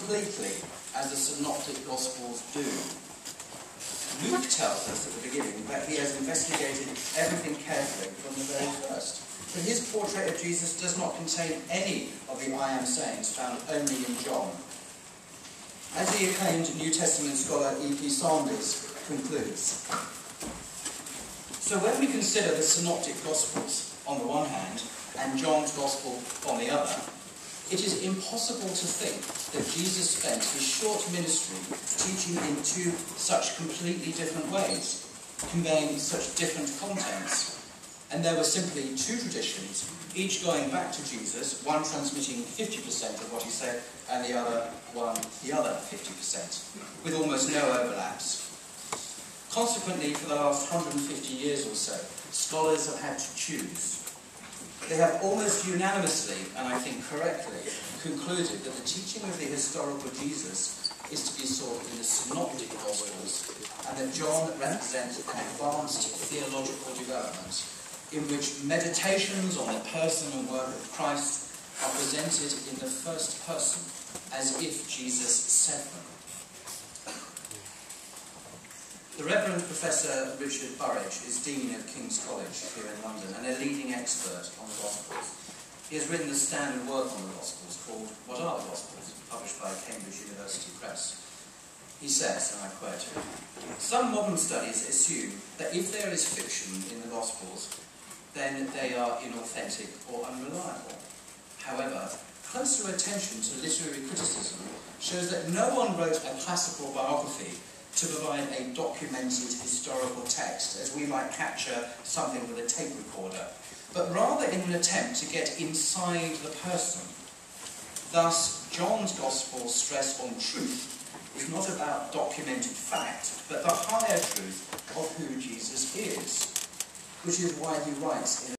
completely as the Synoptic Gospels do. Luke tells us at the beginning that he has investigated everything carefully from the very first. But his portrait of Jesus does not contain any of the I am sayings found only in John. As the acclaimed New Testament scholar E.P. Sanders concludes, so when we consider the Synoptic Gospels on the one hand and John's Gospel on the other, it is impossible to think that Jesus spent his short ministry teaching in two such completely different ways, conveying such different contents. And there were simply two traditions, each going back to Jesus, one transmitting 50% of what he said, and the other 50%, with almost no overlaps. Consequently, for the last 150 years or so, scholars have had to choose. They have almost unanimously, and I think correctly, concluded that the teaching of the historical Jesus is to be sought in the Synoptic Gospels, and that John represents an advanced theological development in which meditations on the person and work of Christ are presented in the first person, as if Jesus said them. The Reverend Professor Richard Burridge is Dean of King's College here in London and a leading expert on the Gospels. He has written a standard work on the Gospels called What Are the Gospels?, published by Cambridge University Press. He says, and I quote, some modern studies assume that if there is fiction in the Gospels, then they are inauthentic or unreliable. However, closer attention to literary criticism shows that no one wrote a classical biography to provide a documented historical text, as we might capture something with a tape recorder, but rather in an attempt to get inside the person. Thus, John's Gospel's stress on truth is not about documented fact, but the higher truth of who Jesus is, which is why he writes in